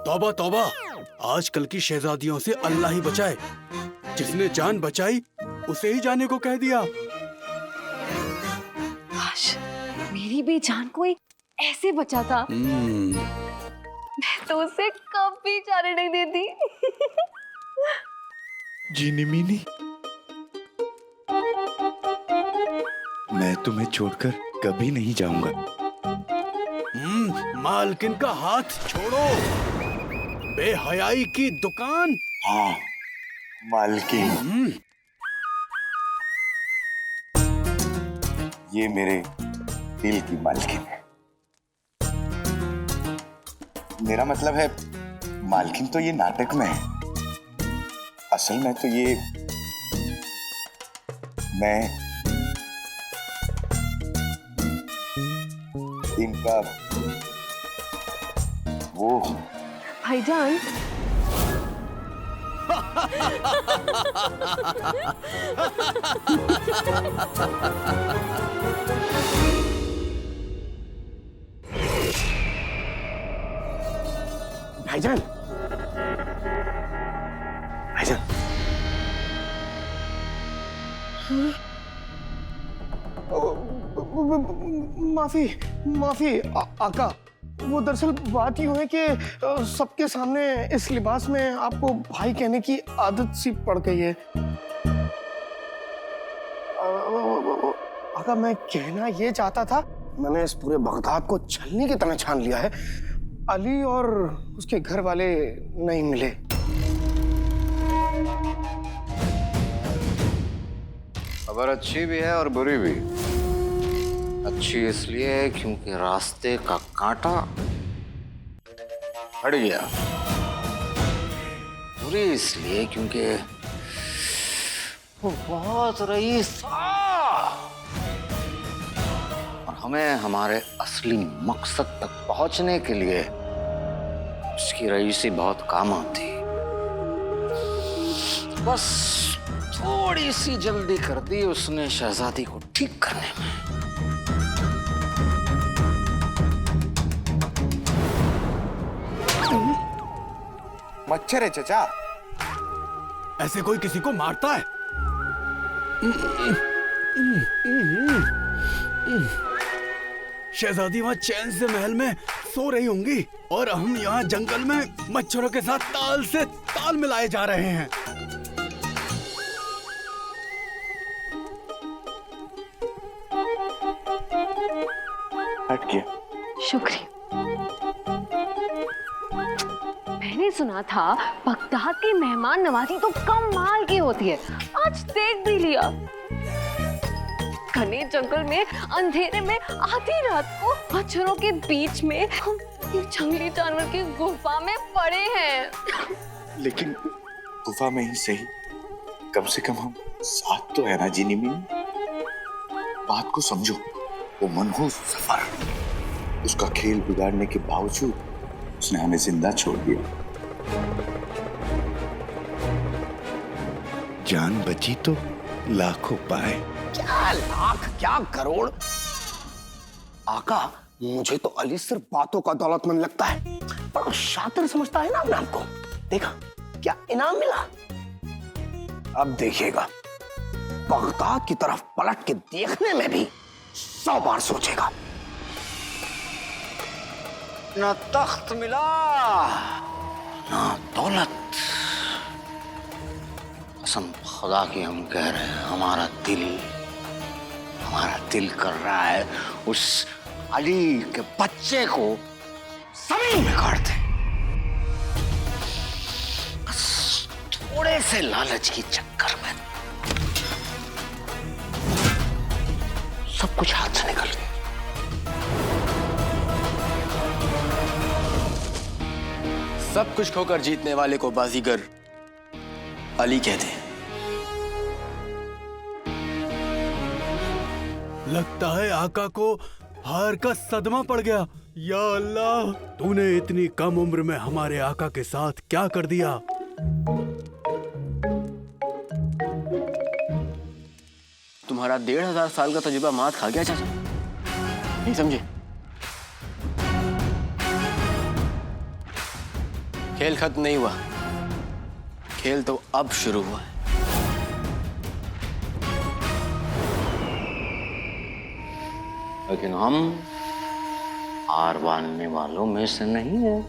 तौबा तौबा, आजकल की शहजादियों से अल्लाह ही बचाए। जिसने जान बचाई उसे ही जाने को कह दिया। काश मेरी भी जान कोई ऐसे बचाता। मैं तो उसे कभी जाने नहीं देती। जीनी मीनी, मैं तुम्हें छोड़कर कभी नहीं जाऊंगा। मालकिन का हाथ छोड़ो, बेहयाई की दुकान। हाँ, मालकिन, ये मेरे दिल की मालकिन है। मेरा मतलब है मालकिन तो ये नाटक में है, असल में तो ये मैं इनका वो हूं। भाईजान, भाईजान, भाईजान, माफी माफी आका, वो दरअसल बात यूं है कि सबके सामने इस लिबास में आपको भाई कहने की आदत सी पड़ गई है। आका, मैं कहना ये चाहता था, मैंने इस पूरे बगदाद को छलनी की तरह छान लिया है। अली और उसके घर वाले नहीं मिले। खबर अच्छी भी है और बुरी भी। अच्छी इसलिए है क्योंकि रास्ते का कांटा हट गया। बुरी इसलिए क्योंकि वो बहुत रईस था और हमें हमारे असली मकसद तक पहुंचने के लिए उसकी रईसी बहुत काम आती। बस थोड़ी सी जल्दी कर दी उसने शहजादी को ठीक करने में। मच्छर है चचा। ऐसे कोई किसी को मारता है? शहजादी वहां चैन से महल में सो रही होंगी और हम यहाँ जंगल में मच्छरों के साथ ताल से ताल मिलाए जा रहे हैं। हट गया। शुक्रिया। मैंने सुना था बगदाद की मेहमान नवाजी तो कमाल की होती है, आज देख भी लिया। घने जंगल में अंधेरे में आधी रात को मच्छरों के बीच में हम एक जंगली जानवर की गुफा में पड़े हैं। लेकिन गुफा में ही सही, कम से कम हम साथ तो है ना जीनी में। बात को समझो, वो मनहूस सफर, उसका खेल बिगाड़ने के बावजूद उसने हमें जिंदा छोड़ दिया। जान बची तो लाखों पाए। क्या लाख, क्या करोड़। आका, मुझे तो अली सिर्फ बातों का दौलतमंद लगता है, पर शातिर समझता है ना अपने आप को। देखा क्या इनाम मिला। अब देखिएगा, बगदाद की तरफ पलट के देखने में भी 100 बार सोचेगा। ना तख्त मिला ना दौलत। कसम खुदा की हम कह रहे हैं, हमारा दिल कर रहा है उस अली के बच्चे को जमीन में काट दे। बस थोड़े से लालच के चक्कर में सब कुछ हाथ से निकल गया। सब कुछ खोकर जीतने वाले को बाजीगर अली कहते हैं। लगता है आका को हार का सदमा पड़ गया। या अल्लाह, तूने इतनी कम उम्र में हमारे आका के साथ क्या कर दिया। तुम्हारा 1500 साल का तजुर्बा मात खा गया चाचा, नहीं समझे? खेल खत्म नहीं हुआ, खेल तो अब शुरू हुआ है। लेकिन हम हार मानने वालों में से नहीं है।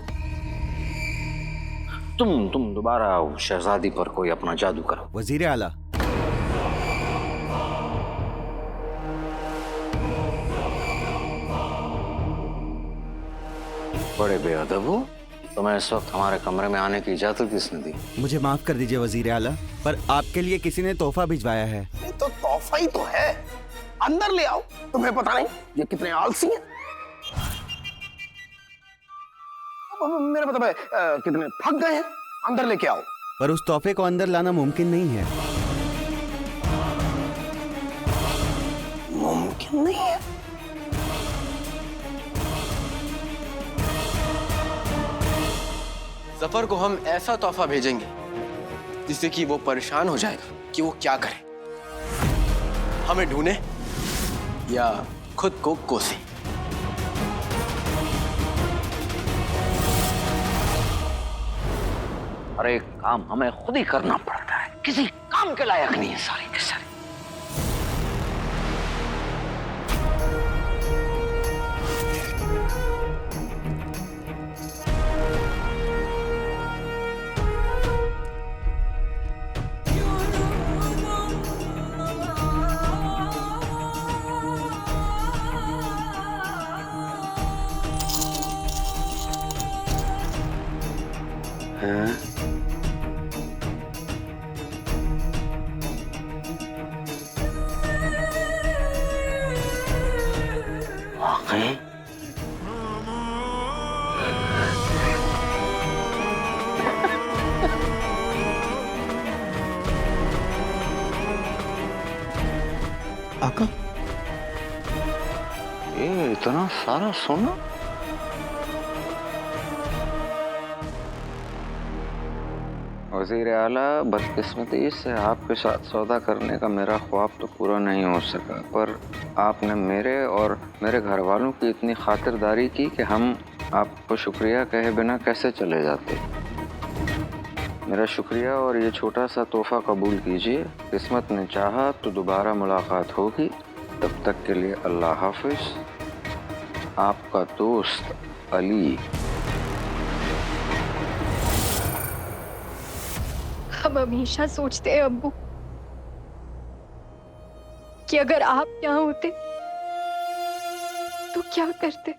तुम दोबारा शहजादी पर कोई अपना जादू करो। वजीर आला, बड़े बेअदब हो। तुम्हें इस वक्त हमारे कमरे में आने की इजाजत किसने दी? मुझे माफ कर दीजिए वजीर आला, पर आपके लिए किसी ने तोहफा भिजवाया है। ये तो तोहफा ही तो है, अंदर ले आओ। तुम्हें पता नहीं ये कितने आलसी हैं। मेरा मतलब है कितने थक गए हैं। अंदर लेके आओ। पर उस तोहफे को अंदर लाना मुमकिन नहीं है। मुमकिन नहीं है? जफर को हम ऐसा तोहफा भेजेंगे जिससे कि वो परेशान हो जाएगा कि वो क्या करे, हमें ढूंढे या खुद को कोसे। अरे काम हमें खुद ही करना पड़ता है, किसी काम के लायक नहीं है सारे के सारे। वाकई आका, ये इतना सारा सोना? वज़ीर आला, बदकिस्मती से आपके साथ सौदा करने का मेरा ख्वाब तो पूरा नहीं हो सका, पर आपने मेरे और मेरे घर वालों की इतनी खातिरदारी की कि हम आपको शुक्रिया कहे बिना कैसे चले जाते। मेरा शुक्रिया और ये छोटा सा तोहफा कबूल कीजिए। किस्मत ने चाहा तो दोबारा मुलाकात होगी। तब तक के लिए अल्लाह हाफिज। आपका दोस्त अली। हम हमेशा सोचते हैं अब्बू कि अगर आप यहाँ होते तो क्या करते।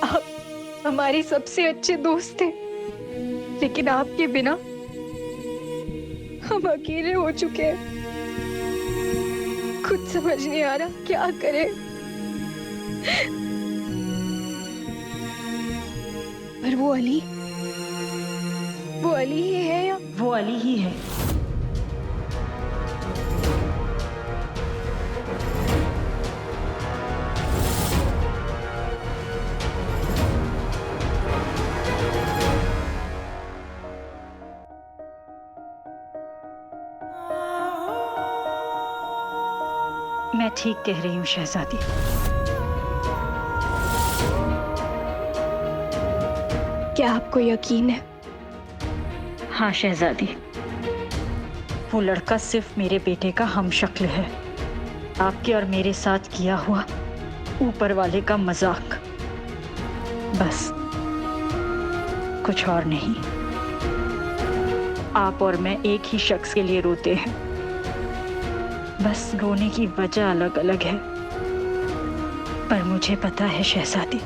आप हमारे सबसे अच्छे दोस्त थे, लेकिन आपके बिना हम अकेले हो चुके हैं। कुछ समझ नहीं आ रहा क्या करें। पर वो अली ही है या वो अली ही है? मैं ठीक कह रही हूँ शहजादी। क्या आपको यकीन है? हाँ शहजादी, वो लड़का सिर्फ मेरे बेटे का हमशक्ल है। आपके और मेरे साथ किया हुआ ऊपर वाले का मजाक, बस कुछ और नहीं। आप और मैं एक ही शख्स के लिए रोते हैं, बस रोने की वजह अलग अलग है। पर मुझे पता है शहजादी,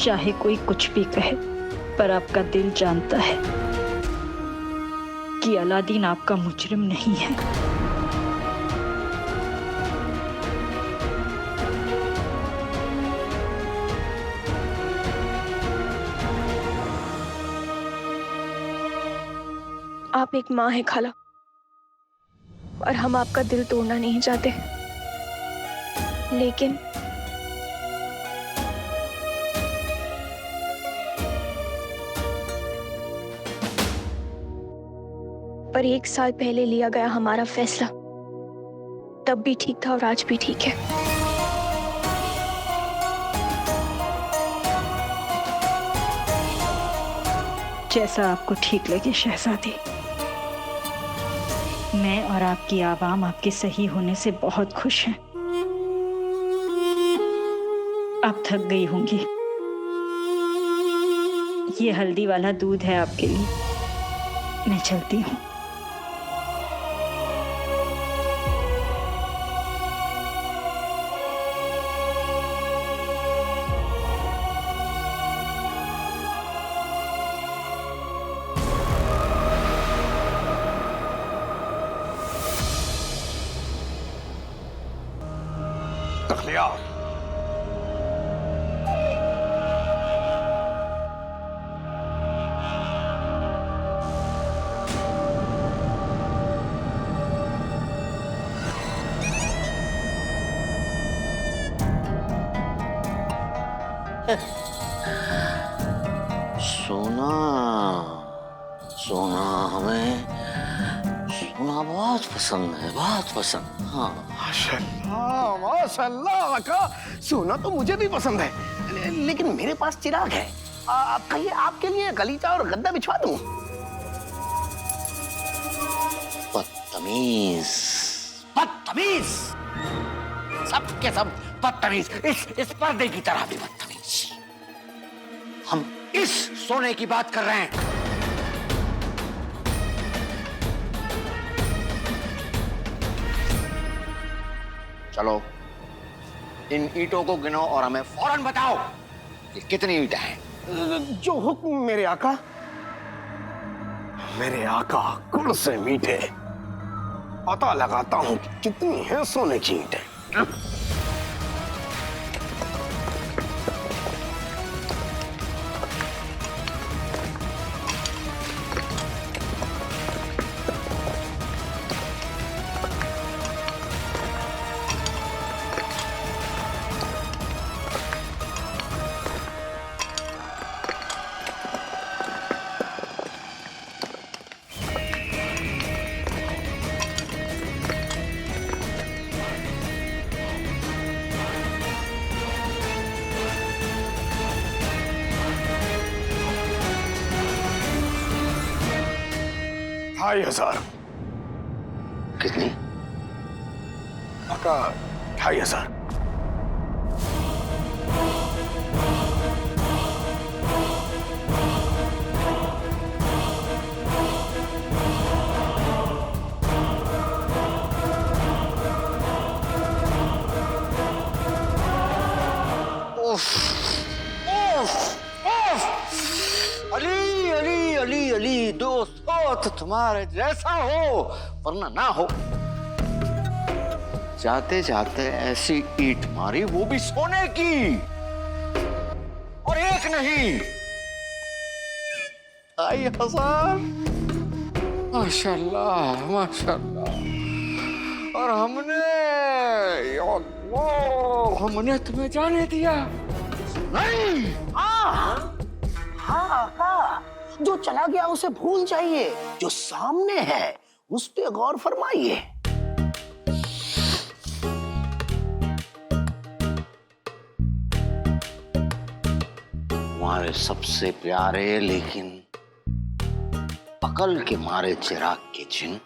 चाहे कोई कुछ भी कहे, पर आपका दिल जानता है कि अलादीन आपका मुजरिम नहीं है। आप एक माँ है खाला, और हम आपका दिल तोड़ना नहीं चाहते, लेकिन पर 1 साल पहले लिया गया हमारा फैसला तब भी ठीक था और आज भी ठीक है। जैसा आपको ठीक लगे शहजादी। मैं और आपकी आवाम आपके सही होने से बहुत खुश हैं। आप थक गई होंगी। ये हल्दी वाला दूध है आपके लिए। मैं चलती हूँ। सोना सोना हमें सोना बहुत पसंद है, बहुत पसंद। हाँ माशाल्लाह माशाल्लाह आका, सोना तो मुझे भी पसंद है, लेकिन मेरे पास चिराग है। कहिए आपके लिए गलीचा और गद्दा बिछवा दूं? बदतमीज, बदतमीज, सब के सब बदतमीज, इस पर्दे की तरह भी बदतमीज। हम इस सोने की बात कर रहे हैं। चलो इन ईंटों को गिनो और हमें फौरन बताओ कि कितनी ईंटें हैं। जो हुक्म मेरे आका। मेरे आका गुड़ से मीठे, पता लगाता हूं कि कितनी है सोने की ईंटें। ढाई हजार। कितनी? आका 2500। अली अली अली अली दोस्त हो तो तुम्हारे जैसा हो वरना ना हो। जाते जाते ऐसी ईंट मारी, वो भी सोने की, और एक नहीं 2500। माशाल्लाह माशाल्लाह। और हमने या अल्लाह, हमने तुम्हें जाने दिया नहीं। हाँ आका, जो चला गया उसे भूल जाइए, जो सामने है उस पे गौर फरमाइए। तुम्हारे सबसे प्यारे लेकिन अकल के मारे चिराग के चिन्ह,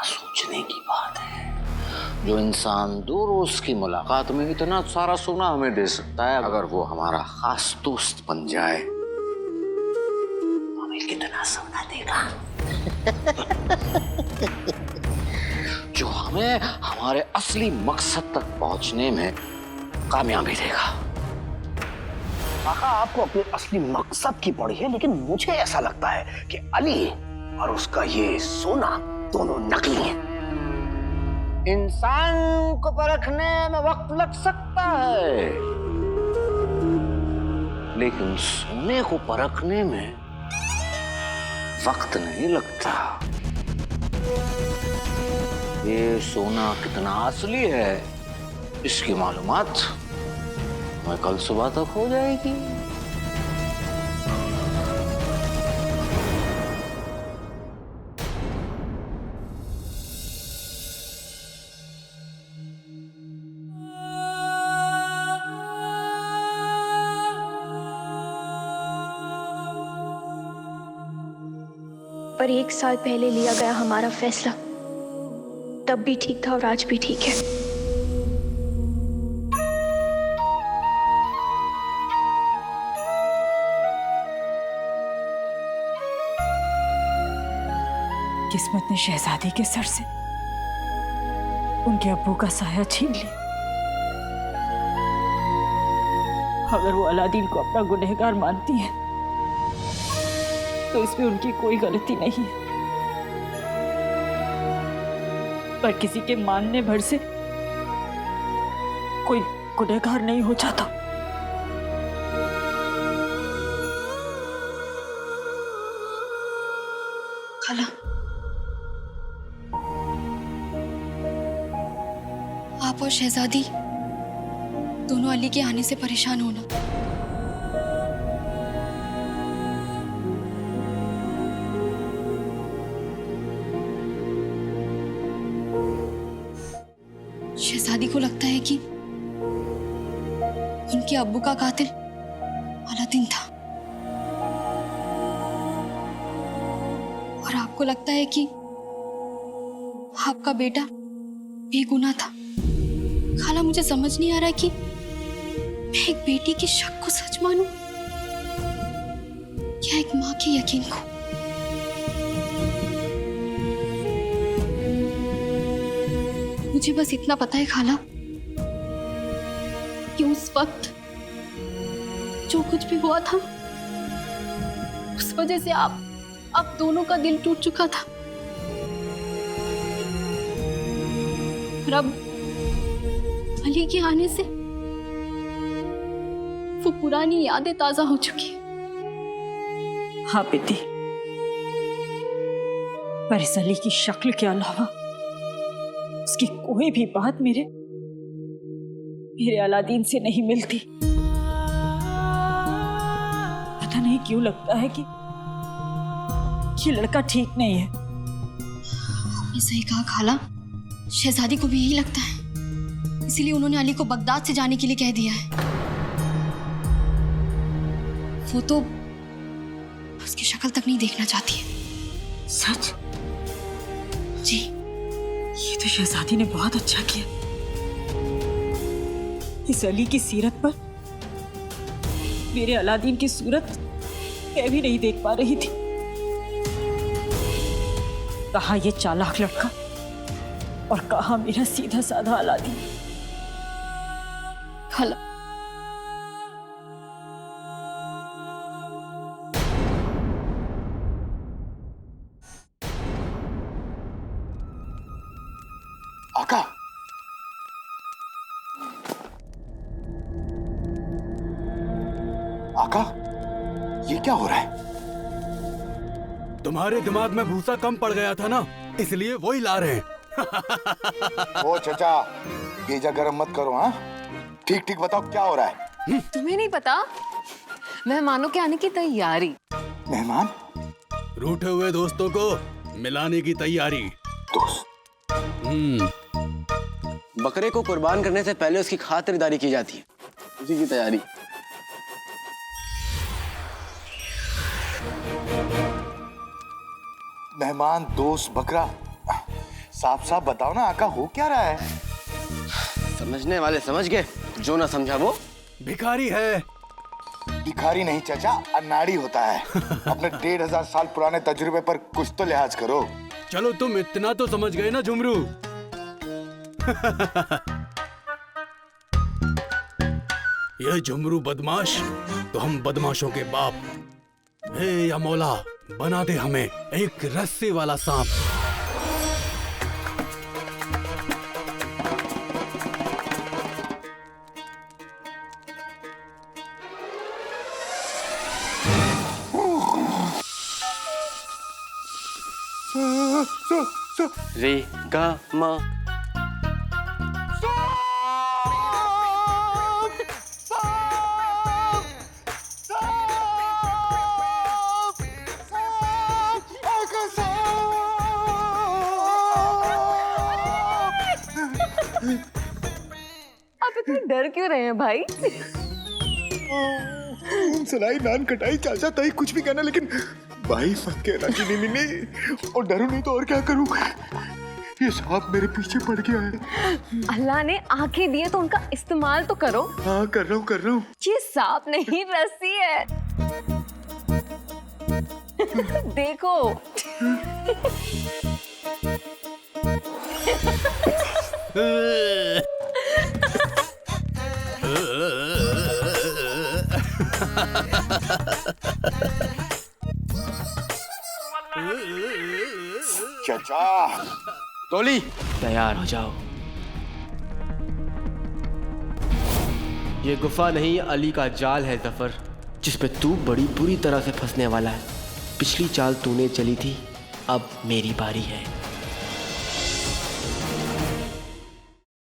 सोचने की बात है। जो इंसान दो रोज की मुलाकात में इतना सारा सोना हमें दे सकता है, अगर वो हमारा खास दोस्त बन जाए हमें कितना सोना देगा। जो हमें हमारे असली मकसद तक पहुंचने में कामयाबी देगा। आका, आपको अपने असली मकसद की पड़ी है, लेकिन मुझे ऐसा लगता है कि अली और उसका ये सोना दोनों नकली हैं। इंसान को परखने में वक्त लग सकता है, लेकिन सोने को परखने में वक्त नहीं लगता। ये सोना कितना असली है इसकी मालूमात हमें कल सुबह तक हो जाएगी। पर 1 साल पहले लिया गया हमारा फैसला तब भी ठीक था और आज भी ठीक है। किस्मत ने शहजादी के सर से उनके अब्बू का साया छीन लिया। अगर वो अलादीन को अपना गुनहगार मानती है तो इसमें उनकी कोई गलती नहीं है, पर किसी के मानने भर से कोई गुनहगार नहीं हो जाता। खाला, आप और शहजादी दोनों अली के आने से परेशान होना। शहजादी को लगता है कि उनके अब्बू का कातिल अलादीन था, और आपको लगता है कि आपका बेटा बेगुनाह था। खाला, मुझे समझ नहीं आ रहा है कि मैं एक बेटी के शक को सच मानूं या एक माँ के यकीन को। मुझे बस इतना पता है खाला कि उस वक्त जो कुछ भी हुआ था उस वजह से आप दोनों का दिल टूट चुका था। और अब अली के आने से वो पुरानी यादें ताजा हो चुकी है। हाँ बेटी, पर इस अली की शक्ल के अलावा उसकी कोई भी बात मेरे अलादीन से नहीं मिलती। पता नहीं क्यों लगता है कि ये लड़का ठीक नहीं है। आपने सही कहा खाला, शहजादी को भी यही लगता है, इसीलिए उन्होंने अली को बगदाद से जाने के लिए कह दिया है। वो तो उसकी शक्ल तक नहीं देखना चाहती है। सच? जी। ये तो शहजादी ने बहुत अच्छा किया। इस अली की सीरत पर मेरे अलादीन की सूरत मैं भी नहीं देख पा रही थी। कहा ये चालाक लड़का और कहा मेरा सीधा साधा अलादीन। खाला, आका, आका, ये क्या हो रहा है? तुम्हारे दिमाग में भूसा कम पड़ गया था ना, इसलिए वही ला रहे हैं। ओ चचा, भेजा गरम मत करो। हाँ, ठीक ठीक बताओ क्या हो रहा है? तुम्हें नहीं पता? मेहमानों के आने की तैयारी। मेहमान? रूठे हुए दोस्तों को मिलाने की तैयारी। दोस्त? बकरे को कुर्बान करने से पहले उसकी खातिरदारी की जाती है, उसी की तैयारी। मेहमान, दोस्त, बकरा, साफ साफ बताओ ना आका, हो क्या रहा है? समझने वाले समझ गए, जो ना समझा वो भिखारी है। भिखारी नहीं चाचा, अनाड़ी होता है। अपने 1500 साल पुराने तजुर्बे पर कुछ तो लिहाज करो। चलो तुम इतना तो समझ गए ना झुमरू। ये झुमरू बदमाश तो हम बदमाशों के बाप। हे या मौला, बना दे हमें एक रस्सी वाला सांप। रे गा मा। आप इतने डर क्यों रहे हैं भाई? सलाई नान कटाई चाचा ताई कुछ भी कहना, लेकिन भाई मत कहना कि नहीं। और डरू नहीं तो और क्या करूं? ये सांप मेरे पीछे पड़ गया है। अल्लाह ने आंखें दी है तो उनका इस्तेमाल तो करो। हाँ कर रहा हूँ। ये सांप नहीं रस्सी है। देखो। चाचा, टोली तैयार हो जाओ। ये गुफा नहीं अली का जाल है जफर, जिस पे तू बड़ी बुरी तरह से फंसने वाला है। पिछली चाल तूने चली थी, अब मेरी बारी है।